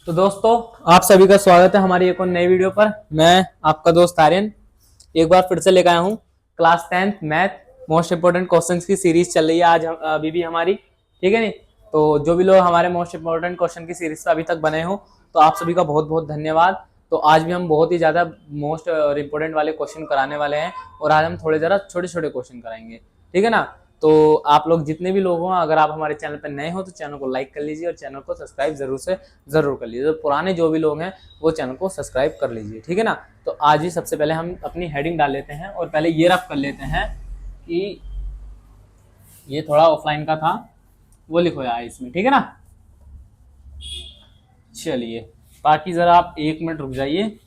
तो दोस्तों, आप सभी का स्वागत है हमारी एक और नई वीडियो पर। मैं आपका दोस्त आर्यन एक बार फिर से लेकर आया हूँ class 10th math most important questions की सीरीज चल रही है आज अभी भी हमारी। ठीक है नहीं? तो जो भी लोग हमारे मोस्ट इंपोर्टेंट क्वेश्चन की सीरीज पे अभी तक बने हो तो आप सभी का बहुत बहुत धन्यवाद। तो आज भी हम बहुत ही ज़्यादा मोस्ट इंपोर्टेंट वाले क्वेश्चन कराने वाले हैं और आज हम थोड़े ज़रा छोटे छोटे क्वेश्चन कराएंगे। ठीक है ना? तो आप लोग जितने भी लोग हों, अगर आप हमारे चैनल पर नए हो तो चैनल को लाइक कर लीजिए और चैनल को सब्सक्राइब जरूर कर लीजिए। तो पुराने जो भी लोग हैं वो चैनल को सब्सक्राइब कर लीजिए। ठीक है ना? तो आज ही सबसे पहले हम अपनी हेडिंग डाल लेते हैं और पहले ये रफ कर लेते हैं कि ये थोड़ा ऑफलाइन का था, वो लिखो यार इसमें। ठीक है ना? चलिए, बाकी ज़रा आप 1 मिनट रुक जाइए,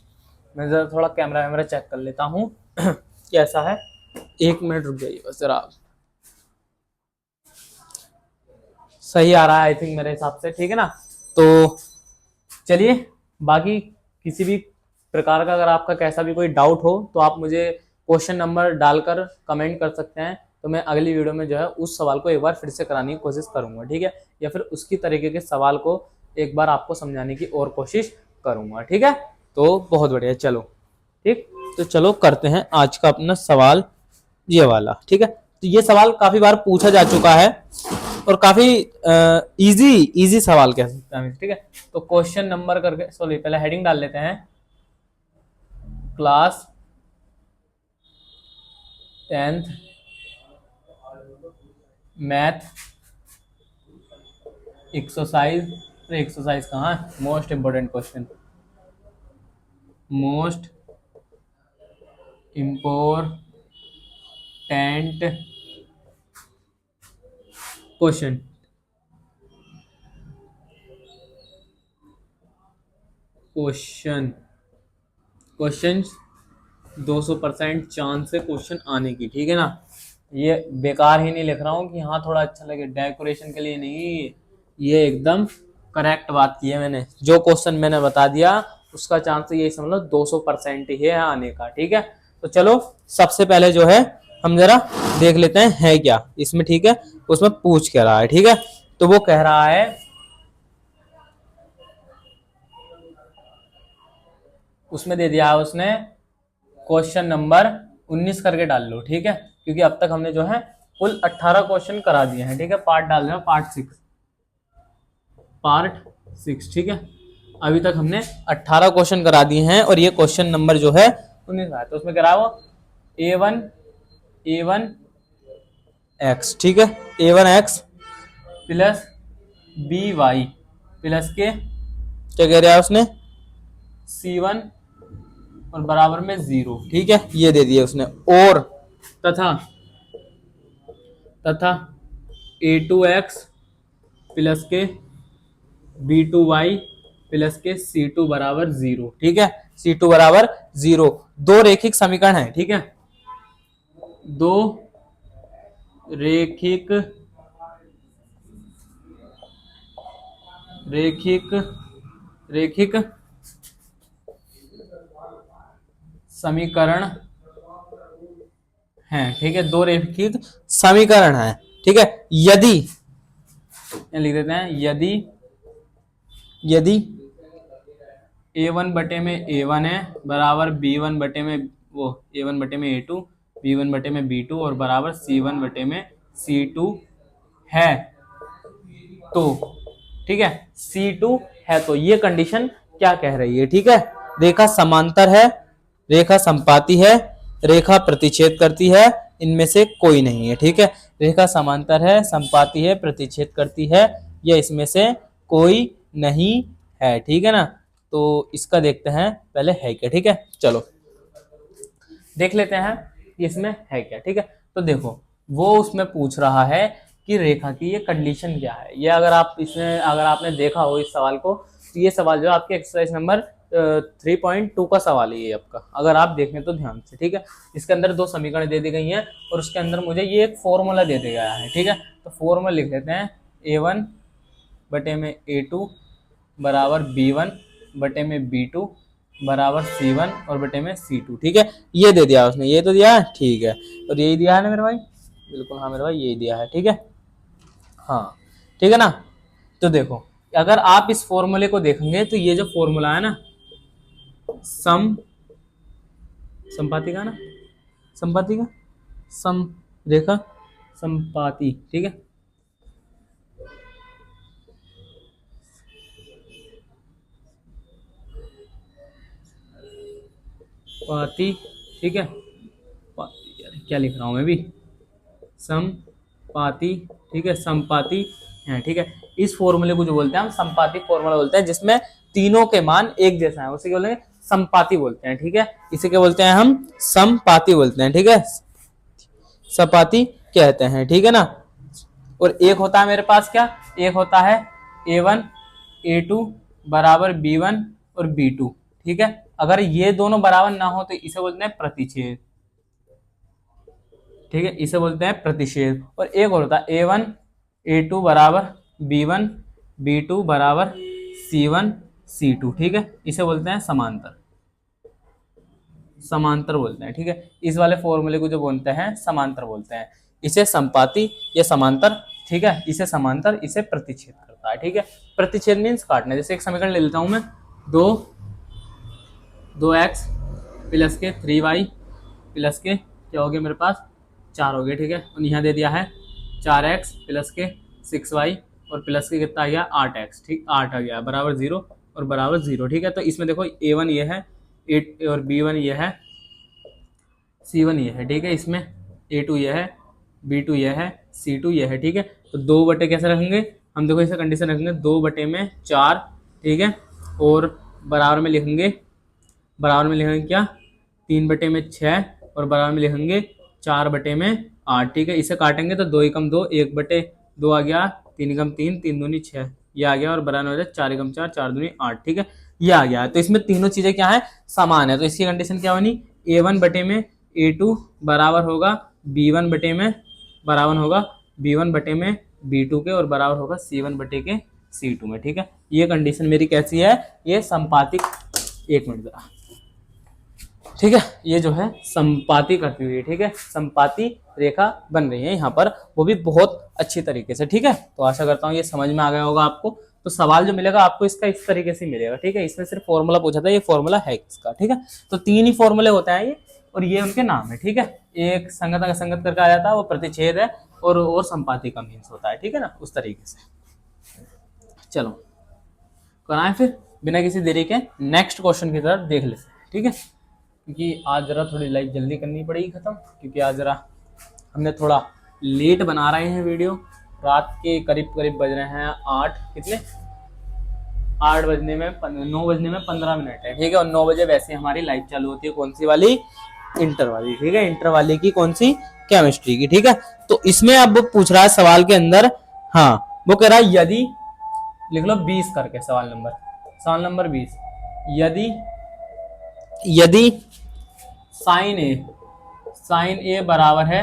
मैं ज़रा थोड़ा कैमरा वैमरा चेक कर लेता हूँ कैसा है। 1 मिनट रुक जाइए बस ज़रा, सही आ रहा है आई थिंक मेरे हिसाब से। ठीक है ना? तो चलिए, बाकी किसी भी प्रकार का अगर आपका कैसा भी कोई डाउट हो तो आप मुझे क्वेश्चन नंबर डालकर कमेंट कर सकते हैं। तो मैं अगली वीडियो में जो है उस सवाल को एक बार फिर से कराने की कोशिश करूंगा। ठीक है? या फिर उसकी तरीके के सवाल को एक बार आपको समझाने की और कोशिश करूंगा। ठीक है? तो बहुत बढ़िया, चलो ठीक। तो चलो करते हैं आज का अपना सवाल, ये वाला। ठीक है? तो ये सवाल काफी बार पूछा जा चुका है और काफी इजी इजी सवाल कह सकते हैं। ठीक है? तो क्वेश्चन नंबर करके, सॉरी पहले हेडिंग डाल लेते हैं, class 10th math exercise. Exercise कहाँ है? Most important question, most important question. Question 200% chance है क्वेश्चन आने की। ठीक है ना? ये बेकार ही नहीं लिख रहा हूँ कि हाँ थोड़ा अच्छा लगे, डेकोरेशन के लिए नहीं, ये एकदम करेक्ट बात की है मैंने। जो क्वेश्चन मैंने बता दिया उसका चांस ये समझ लो 200% ही है आने का। ठीक है? तो चलो सबसे पहले जो है हम जरा देख लेते हैं है क्या इसमें। ठीक है? उसमें पूछ क्या रहा है। ठीक है? तो वो कह रहा है, उसमें दे दिया है उसने क्वेश्चन नंबर 19 करके डाल लो। ठीक है? क्योंकि अब तक हमने जो है कुल 18 क्वेश्चन करा दिए हैं। ठीक है? पार्ट डाल देना, पार्ट 6। ठीक है? अभी तक हमने 18 क्वेश्चन करा दिए हैं और ये क्वेश्चन नंबर जो है 19 है। तो उसमें कह रहा है वो A1 x। ठीक है? A1 x plus BY plus के क्या कह रहा है उसने C1 और बराबर में 0। ठीक है? ये दे दिया उसने। और तथा तथा A2x प्लस के B2y प्लस के C2 बराबर 0। ठीक है? C2 बराबर 0। दो रेखिक समीकरण है। ठीक है? दो रेखिक रेखिक रेखिक समीकरण हैं। ठीक है? दो रेखिक समीकरण है। ठीक है? यदि लिख देते हैं, यदि A1 बटे में A1 है बराबर B1 बटे में वो A1 बटे में A2, B1 बटे में B2 और बराबर C1 बटे में C2 है तो, ठीक है, C2 है तो ये कंडीशन क्या कह रही है? ठीक है? रेखा समांतर है, रेखा संपाती है, रेखा प्रतिच्छेद करती है, इनमें से कोई नहीं है। ठीक है? रेखा समांतर है, संपाती है, प्रतिच्छेद करती है, या इसमें से कोई नहीं है। ठीक है ना? तो इसका देखते हैं पहले है क्या। ठीक है? चलो देख लेते हैं इसमें है क्या। ठीक है? तो देखो, वो उसमें पूछ रहा है कि रेखा की ये कंडीशन क्या है। ये अगर आपने देखा हो इस सवाल को, तो ये सवाल जो आपके एक्सरसाइज नंबर 3.2 का सवाल है ये आपका, अगर आप देखें तो ध्यान से। ठीक है? इसके अंदर दो समीकरण दे दी गई हैं और उसके अंदर मुझे ये एक फॉर्मूला दे दिया गया है। ठीक है? तो फॉर्मूला लिख लेते हैं, A1 बटे में A2 बराबर B1 बटे में B2 बराबर C1 और बटे में C2। ठीक है? ये दे दिया उसने, ये तो दिया है। ठीक है? और यही दिया है ना मेरे भाई? बिल्कुल हाँ मेरे भाई, यही दिया है। ठीक है? हाँ, ठीक है ना? तो देखो अगर आप इस फॉर्मूले को देखेंगे तो ये जो फॉर्मूला है ना संपाति का ना, संपाति का सम रेखा संपाति, ठीक है, पाती, ठीक है, यार क्या लिख रहा हूं मैं भी, समपाती, ठीक है, संपाति है, ठीक है। इस फॉर्मूले को जो बोलते हैं हम संपाति फॉर्मूला बोलते हैं, जिसमें तीनों के मान एक जैसा है, उसे क्या बोलते हैं, संपाति बोलते हैं, ठीक है। इसे क्या बोलते हैं हम, संपाति बोलते हैं, ठीक है, संपाति कहते हैं, ठीक है ना। और एक होता है मेरे पास क्या, एक होता है A1 A2 बराबर B1 और B2, ठीक है। अगर ये दोनों बराबर ना हो तो इसे बोलते हैं प्रतिच्छेद, ठीक है, इसे बोलते हैं प्रतिच्छेद। और एक और होता है A1 A2 बराबर B1 B2 बराबर C1 C2, ठीक है, इसे बोलते हैं समांतर, समांतर बोलते हैं, ठीक है। इस वाले फॉर्मूले को जो बोलते हैं समांतर बोलते हैं, इसे संपाति या समांतर, ठीक है, इसे समांतर, इसे प्रतिच्छेद करता है, ठीक है। प्रतिच्छेद मीन्स काटना। जैसे एक समीकरण ले लेता हूं मैं, 2x प्लस के 3y प्लस के क्या हो गया मेरे पास 4 हो गए, ठीक है। और यहाँ दे दिया है 4x प्लस के 6y और प्लस के कितना आ गया 8x, ठीक, 8 आ गया बराबर 0 और बराबर 0, ठीक है। तो इसमें देखो A1 ये है, और B1 ये है, C1 ये है, ठीक है, इसमें A2 ये है, B2 ये है, C2 ये है, ठीक है। तो 2 बटे कैसे रखेंगे हम, देखो इसे कंडीशन रखेंगे 2 बटे में 4, ठीक है, और बराबर में लिखेंगे, बराबर में लिखेंगे क्या 3 बटे में 6 और बराबर में लिखेंगे 4 बटे में 8, ठीक है। इसे काटेंगे तो 2 एकम 2, 1 बटे 2 आ गया, 3 एकम 3, 3 दूनी 6, ये आ गया, और बराबर हो जाए 4 एकम 4, 4 दूनी 8, ठीक है, ये आ गया। तो इसमें तीनों चीजें क्या है, समान है। तो इसकी कंडीशन क्या बनी, A1 बटे में A2 बराबर होगा B1 बटे में, बराबर होगा B1 बटे में B2 के, और बराबर होगा C1 बटे के C2 में, ठीक है। ये कंडीशन मेरी कैसी है, ये संपातिक, एक मिनट जरा, ठीक है, ये जो है संपाति करती हुई है, ठीक है, संपाति रेखा बन रही है यहाँ पर, वो भी बहुत अच्छी तरीके से, ठीक है। तो आशा करता हूँ ये समझ में आ गया होगा आपको। तो सवाल जो मिलेगा आपको इसका इस तरीके से मिलेगा, ठीक है। इसमें सिर्फ फॉर्मूला पूछा था, ये फॉर्मूला है किसका, ठीक है। तो 3 ही फॉर्मूले होते हैं ये, और ये उनके नाम है, ठीक है। एक संगत का संगत करके आ जाता है, वो प्रतिच्छेद है, और संपाति का मीन्स होता है, ठीक है ना, उस तरीके से। चलो कराएं फिर बिना किसी देरी के नेक्स्ट क्वेश्चन की तरफ देख लेते हैं, ठीक है। क्योंकि आज जरा थोड़ी लाइफ जल्दी करनी पड़ेगी खत्म, क्योंकि आज जरा हमने थोड़ा लेट बना रहे हैं वीडियो, रात के करीब करीब बज रहे हैं 8, कितने 8 बजने में 9 बजने में 15 मिनट है, ठीक है। और 9 बजे वैसे हमारी लाइव चालू होती है, कौन सी वाली, इंटर वाली, ठीक है, इंटर वाली की कौन सी, केमिस्ट्री की, ठीक है। तो इसमें अब पूछ रहा है सवाल के अंदर, हाँ वो कह रहा है यदि, लिख लो 20 करके सवाल नंबर 20, यदि साइन ए बराबर है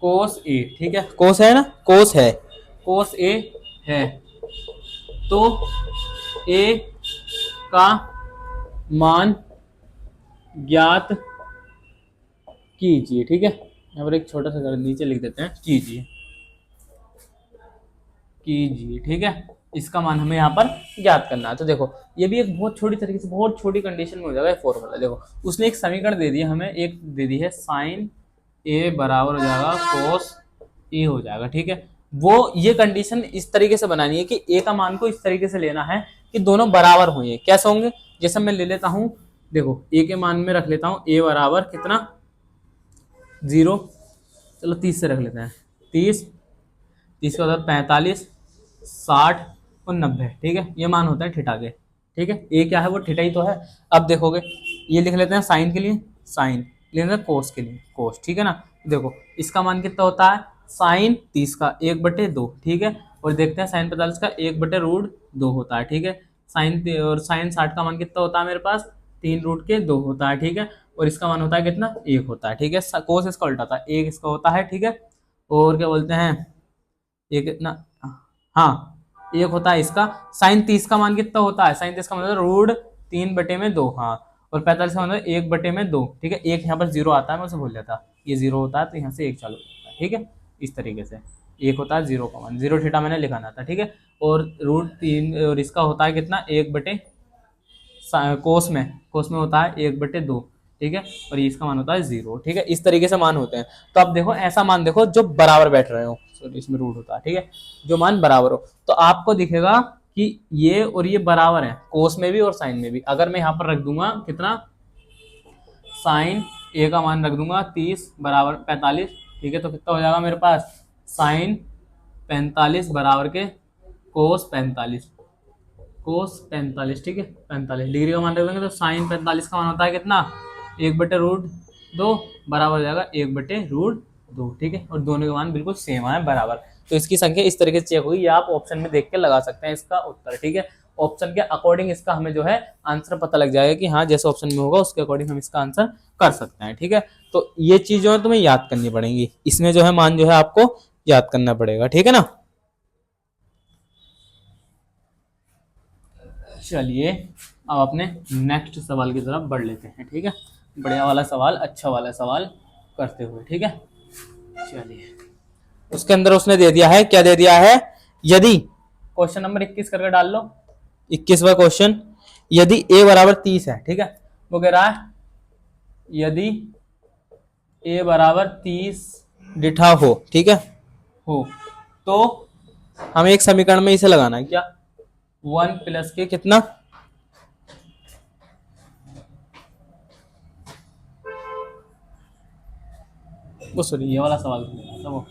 कोस ए, ठीक है, कोस है ना, कोस ए है, तो ए का मान ज्ञात कीजिए, ठीक है। यहाँ पर एक छोटा सा नीचे लिख देते हैं, कीजिए, ठीक है, इसका मान हमें यहाँ पर ज्ञात करना है। तो देखो ये भी एक बहुत छोटी तरीके से, बहुत छोटी कंडीशन में हो जाएगा फॉर्मूला। देखो उसने एक समीकरण दे दिया हमें, एक दे दी है साइन ए बराबर हो जाएगा कोस ए हो जाएगा, ठीक है। वो ये कंडीशन इस तरीके से बनानी है कि ए का मान को इस तरीके से लेना है कि दोनों बराबर होंगे। कैसे होंगे, जैसे मैं ले लेता हूं, देखो ए के मान में रख लेता हूं ए बराबर कितना 0, चलो 30 से रख लेते हैं, 30 का मतलब 45, 60 और 90, ठीक है। ये मान होता है थीटा के, ठीक है। ए क्या है, वो थीटा ही तो है। अब देखोगे ये लिख लेते हैं साइन के लिए साइन, लिख लेते हैं कोस के लिए कोस, ठीक है ना। देखो इसका मान कितना होता है, साइन 30 का 1/2, ठीक है। और देखते हैं साइन 45 का 1/√2 होता है, ठीक है। और साइन 60 का मान कितना होता है मेरे पास 3√2 होता है, ठीक है। और इसका मान होता है कितना 1 होता है, ठीक है। कोस इसका उल्टा था, 1 इसका होता है, ठीक है। और क्या बोलते हैं ये कितना, हाँ 1 होता है इसका। साइन 30 का मान कितना होता है, साइन 30 का मतलब √3/2, हाँ। और 45 का मतलब 1/2, ठीक है। एक यहाँ पर 0 आता है, मैं उसे भूल जाता, ये 0 होता है तो यहाँ से 1 चालू होता है, ठीक है, इस तरीके से। एक होता है 0, 0 थीटा मैंने लिखाना था, ठीक है। और √3 और इसका होता है कितना, 1/, कोस में होता है 1/2, ठीक है। और ये इसका मान होता है 0, ठीक है। इस तरीके से मान होते हैं। तो अब देखो ऐसा मान देखो जो बराबर बैठ रहे हो, सॉरी इसमें रूट होता है, ठीक है, जो मान बराबर हो, तो आपको दिखेगा कि ये और ये बराबर है, कोस में भी और साइन में भी। अगर मैं यहाँ पर रख दूंगा कितना, साइन ए का मान रख दूंगा 30 बराबर 45, ठीक है। तो कितना हो जाएगा मेरे पास, साइन 45 बराबर के कोस 45, ठीक है, 45 डिग्री का मान रख देंगे। तो साइन 45 का मान होता है कितना, 1/√2 बराबर हो जाएगा 1/√2, ठीक है। और दोनों के मान बिल्कुल सेम है, बराबर। तो इसकी संख्या इस तरीके से चेक हुई, ये आप ऑप्शन में देख के लगा सकते हैं इसका उत्तर, ठीक है। ऑप्शन के अकॉर्डिंग इसका हमें जो है आंसर पता लग जाएगा कि हाँ जैसे ऑप्शन में होगा उसके अकॉर्डिंग हम इसका आंसर कर सकते हैं, ठीक है। तो ये चीज जो है तुम्हें याद करनी पड़ेगी, इसमें जो है मान जो है आपको याद करना पड़ेगा, ठीक है ना। चलिए अब अपने नेक्स्ट सवाल की तरफ बढ़ लेते हैं, ठीक है। बढ़िया वाला सवाल, अच्छा वाला सवाल करते हुए, ठीक है। चलिए उसके अंदर उसने दे दिया है, क्या दे दिया है, यदि क्वेश्चन नंबर 21 करके डाल लो, 21वां क्वेश्चन, यदि a बराबर 30 है, ठीक है। वो कह रहा है यदि a बराबर 30 डिठा हो, ठीक है, हो, तो हमें एक समीकरण में इसे लगाना है, क्या, 1 + के कितना, वो सॉरी ये वाला सवाल वो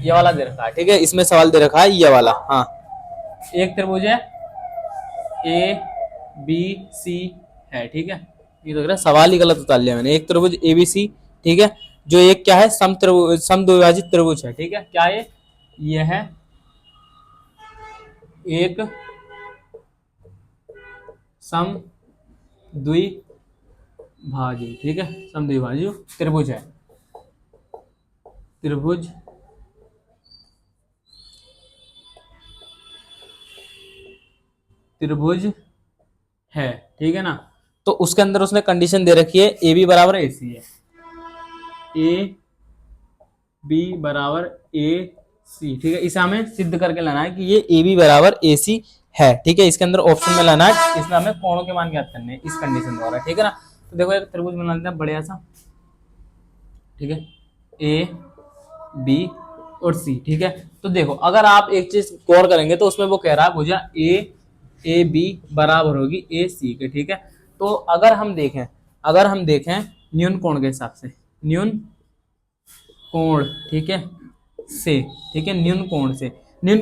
ये वाला दे रखा है, ठीक है। इसमें सवाल दे रखा है ये वाला, हाँ। एक त्रिभुज है ABC है, ठीक है। ये तो सवाल ही गलत उतार लिया मैंने, एक त्रिभुज ABC, ठीक है, जो एक क्या है, समद्विभाजित त्रिभुज है, ठीक है। क्या ये है एक समद्विभाजी, ठीक है, समद्विभाजी त्रिभुज है, त्रिभुज है, ठीक है ना। तो उसके अंदर उसने कंडीशन दे रखी है AB बराबर AC है, AB बराबर AC, ठीक है। इसे हमें सिद्ध करके लाना है कि ये AB बराबर AC है, ठीक है। इसके अंदर ऑप्शन में लाना है, इसमें हमें कोणों के मान ज्ञात करने हैं इस कंडीशन द्वारा, ठीक है ना। तो देखो एक त्रिभुज बना लेते हैं बढ़िया सा, ठीक है, A B और C, ठीक है। तो देखो अगर आप एक चीज गौर करेंगे तो उसमें वो कह रहा है भुजा AB बराबर होगी AC के, ठीक है। तो अगर हम देखें न्यून कोण के हिसाब से, न्यून कोण, ठीक है, न्यून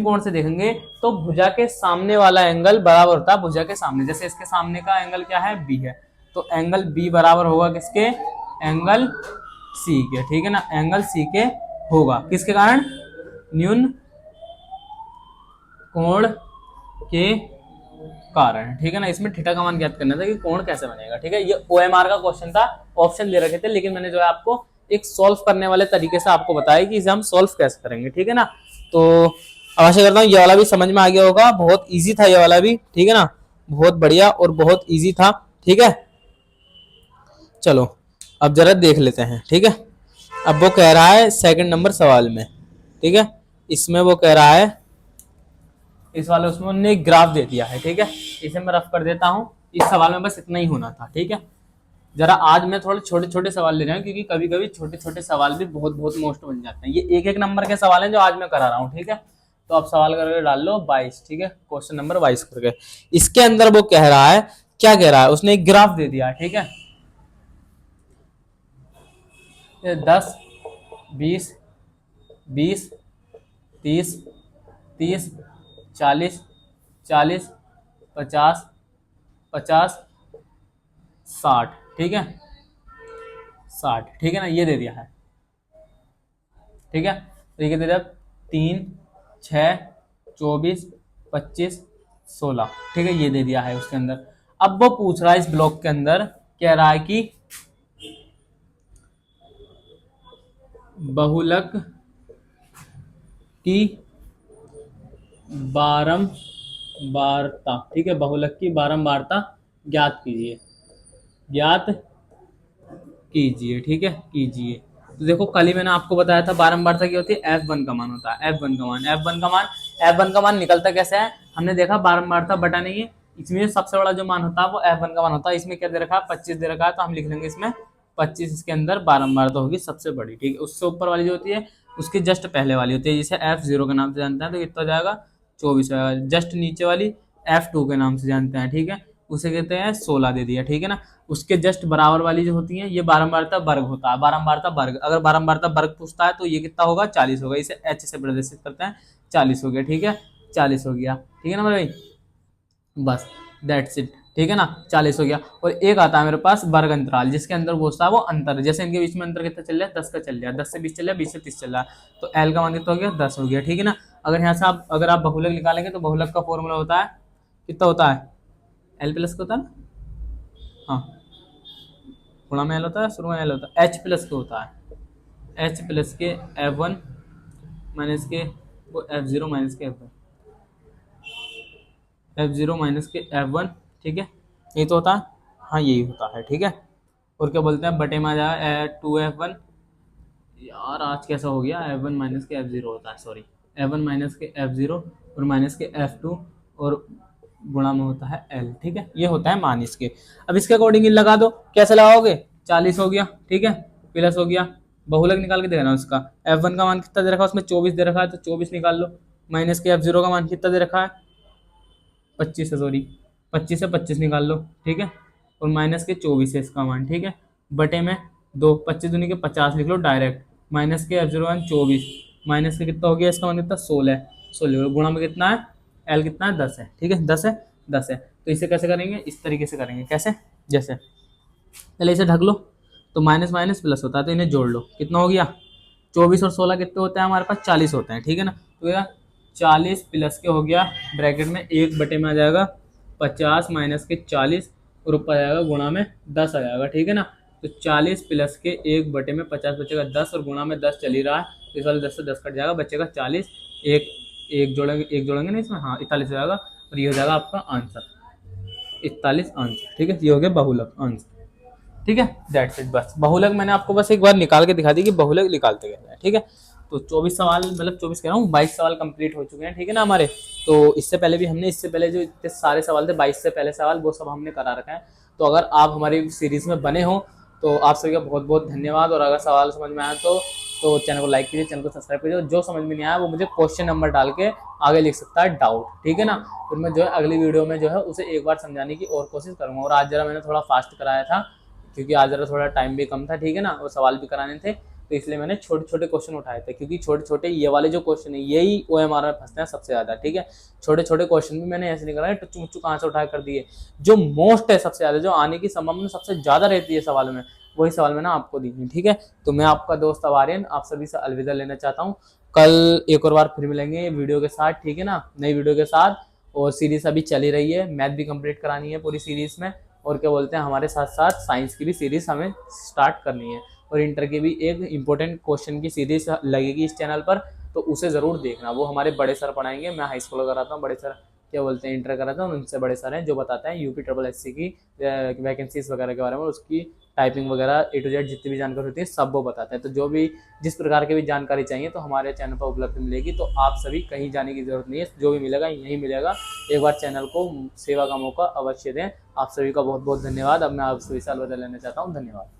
कोण से देखेंगे तो भुजा के सामने वाला एंगल बराबर होता है भुजा के सामने, जैसे इसके सामने का एंगल क्या है, B है, तो एंगल B बराबर होगा किसके, एंगल C के, ठीक है ना। एंगल C के होगा किसके कारण, न्यून कोण के कारण, ठीक है ना। इसमें थीटा का मान ज्ञात करना था कि कोण कैसे बनेगा, ठीक है। ये OMR का क्वेश्चन था, ऑप्शन दे रखे थे, लेकिन मैंने जो है आपको एक सॉल्व करने वाले तरीके से आपको बताया कि इसे हम सॉल्व कैसे करेंगे, ठीक है ना। तो आशा करता हूँ ये वाला भी समझ में आ गया होगा, बहुत इजी था ये वाला भी, ठीक है ना, बहुत बढ़िया और बहुत इजी था, ठीक है। चलो अब जरा देख लेते हैं, ठीक है। अब वो कह रहा है सेकंड नंबर सवाल में, ठीक है, इसमें वो कह रहा है, इस वाले उसमें उन्होंने एक ग्राफ दे दिया है, ठीक है। इसे मैं रफ कर देता हूँ, इस सवाल में बस इतना ही होना था, ठीक है। जरा आज मैं थोड़े छोटे छोटे सवाल ले रहा हूँ क्योंकि कभी कभी छोटे छोटे सवाल भी बहुत बहुत मोस्ट बन जाते हैं। ये 1-1 नंबर के सवाल हैं जो आज मैं करा रहा हूँ, ठीक है। तो आप सवाल करके डाल लो 22, ठीक है, क्वेश्चन नंबर 22 करके। इसके अंदर वो कह रहा है, क्या कह रहा है, उसने एक ग्राफ दे दिया, ठीक है, 10 20 20 30 30 40 40 50 50 60, ठीक है, 60, ठीक है ना, ये दे दिया है, ठीक है। तो ये दे दिया 3 6 24 25 16, ठीक है, ये दे दिया है उसके अंदर। अब वो पूछ रहा है इस ब्लॉक के अंदर, कह रहा है कि बहुलक की बारंबारता, ठीक है, बहुलक की बारंबारता ज्ञात कीजिए, ठीक है, कीजिए। तो देखो कल ही मैंने आपको बताया था बारंबारता क्या होती है, F1 का मान होता है, F1 का मान, F1 का मान निकलता कैसे है, हमने देखा बारंबारता बटा नहीं है, इसमें सबसे बड़ा जो मान होता है वो F1 का मान होता है। इसमें क्या दे रखा है, 25 दे रखा है, तो हम लिख लेंगे इसमें 25, इसके अंदर बारंबारता होगी सबसे बड़ी, ठीक है। उससे ऊपर वाली जो होती है उसके जस्ट पहले वाली होती है, जिसे F0 के नाम से जानते हैं, तो कितना जाएगा 24 आएगा। जस्ट नीचे वाली F2 के नाम से जानते हैं, ठीक है, उसे कहते हैं 16 दे दिया, ठीक है ना। उसके जस्ट बराबर वाली जो होती है ये बारंबारता वर्ग होता है, बारंबारता वर्ग, अगर बारंबारता वर्ग पूछता है तो ये कितना होगा 40 होगा, इसे H से प्रदर्शित करते हैं, 40 हो गया, ठीक है, 40 हो गया, ठीक है ना मेरे भाई, बस दैट्स इट, ठीक है ना, 40 हो गया। और एक आता है मेरे पास वर्ग अंतराल, जिसके अंदर पूछता है वो अंतर, जैसे इनके बीच में अंतर कितना चल रहा है, 10 का चल रहा है, 10 से 20 चल रहा है, 20 से 30 चल रहा है, तो एल का मान कितना हो गया, 10 हो गया, ठीक है ना। अगर यहाँ से आप अगर आप बहुलक निकालेंगे तो बहुलक का फॉर्मूला होता है, कितना होता है, एल प्लस का होता है ना, हाँ, गुणा में एल होता है, शुरू में एल होता है, एच प्लस का होता है, एच प्लस के F1 माइनस के वो F0 माइनस के F1, F0 माइनस के F1, ठीक है, ये तो होता है, हाँ यही होता है, ठीक है। और क्या बोलते हैं, बटे में आ जाए 2F1, यार आज कैसा हो गया, F1 माइनस के F0 होता है, सॉरी, F1 माइनस के F0 और माइनस के F2 और गुणा में होता है L, ठीक है, ये होता है मान इसके। अब इसके अकॉर्डिंग लगा दो, कैसे लगाओगे, 40 हो गया, ठीक है, प्लस हो गया, बहुलक निकाल के देखना उसका, F1 का मान कितना दे रखा है, उसमें 24 दे रखा है, तो 24 निकाल लो, माइनस के F0 का मान कितना दे रखा है, 25 है, सॉरी 25 से 25 निकाल लो, ठीक है, और माइनस के 24 है इसका मान, ठीक है, बटे में 2, 25 दूनी के 50 लिख लो डायरेक्ट, माइनस के F0 मान 24, माइनस के कितना हो गया, इसका मान कितना 16, 16 गुणा में कितना है, एल कितना है 10 है, ठीक है, 10 है, 10 है। तो इसे कैसे करेंगे, इस तरीके से करेंगे, कैसे, जैसे पहले इसे ढक लो, तो माइनस माइनस प्लस होता है, तो इन्हें जोड़ लो, कितना हो गया, 24 और 16 कितने होते हैं हमारे पास, 40 होते हैं, ठीक है ना। तो यह 40 प्लस के हो गया ब्रैकेट में 1 बटे में आ जाएगा 50 माइनस के 40 और ऊपर आ जाएगा गुणा में 10 आ जाएगा, ठीक है ना। तो 40 प्लस के 1 बटे में 50 बचेगा 10 और गुणा में 10 चल ही रहा है, तो इस वाले 10 से 10 कट जाएगा, बचेगा 40, एक जोड़ेंगे ना इसमें, हाँ 41 हो जाएगा, और ये हो जाएगा आपका आंसर 41 आंसर, ठीक है, ये हो गया बहुलक आंसर, ठीक है, दैट्स इट। बस बहुलक मैंने आपको बस एक बार निकाल के दिखा दी कि बहुलक निकालते कैसे हैं, ठीक है। तो 24 सवाल, मतलब 24 कह रहा हूँ, 22 सवाल कंप्लीट हो चुके हैं, ठीक है ना हमारे। तो इससे पहले भी हमने, इससे पहले जो इतने सारे सवाल थे 22 से पहले सवाल, वो सब हमने करा रखा है। तो अगर आप हमारी सीरीज में बने हो तो आप सभी का बहुत बहुत धन्यवाद। और अगर सवाल समझ में आया तो चैनल को लाइक कीजिए, चैनल को सब्सक्राइब कीजिए। जो समझ में नहीं आया वो मुझे क्वेश्चन नंबर डाल के आगे लिख सकता है डाउट, ठीक है ना। फिर मैं जो है अगली वीडियो में जो है उसे एक बार समझाने की और कोशिश करूंगा। और आज जरा मैंने थोड़ा फास्ट कराया था क्योंकि आज जरा थोड़ा टाइम भी कम था, ठीक है ना, और सवाल भी कराने थे, तो इसलिए मैंने छोटे छोटे क्वेश्चन उठाए थे, क्योंकि छोटे छोटे ये वाले जो क्वेश्चन है यही OMR में फंसते हैं सबसे ज्यादा, ठीक है। छोटे छोटे क्वेश्चन भी मैंने ऐसे नहीं कराए टुच्चू मुच्चू कहाँ से उठा कर दिए, जो मोस्ट है सबसे ज्यादा, जो आने की संभावना सबसे ज्यादा रहती है सवाल में, वही सवाल मैंने आपको दी है, ठीक है। तो मैं आपका दोस्त आर्यन आप सभी से अलविदा लेना चाहता हूँ। कल एक और बार फिर मिलेंगे वीडियो के साथ, ठीक है ना, नई वीडियो के साथ। और सीरीज अभी चली रही है, मैथ भी कंप्लीट करानी है पूरी सीरीज में, और क्या बोलते हैं हमारे साथ साथ साइंस की भी सीरीज हमें स्टार्ट करनी है, और इंटर की भी एक इंपॉर्टेंट क्वेश्चन की सीरीज लगेगी इस चैनल पर, तो उसे ज़रूर देखना। वो हमारे बड़े सर पढ़ाएंगे, मैं हाई स्कूल कराता हूँ, बड़े सर क्या बोलते हैं इंटर कराता हूँ, उनसे बड़े सर हैं जो बताते हैं UP SSC की वैकेंसीज वगैरह के बारे में, उसकी टाइपिंग वगैरह A to Z जितनी भी जानकारी होती है सब वो बताते हैं। तो जो भी जिस प्रकार की भी जानकारी चाहिए तो हमारे चैनल पर उपलब्ध मिलेगी। तो आप सभी कहीं जाने की जरूरत नहीं है, जो भी मिलेगा यहीं मिलेगा। एक बार चैनल को सेवा का मौका अवश्य दें। आप सभी का बहुत बहुत धन्यवाद। अब मैं आप सभी से अलविदा लेना चाहता हूँ, धन्यवाद।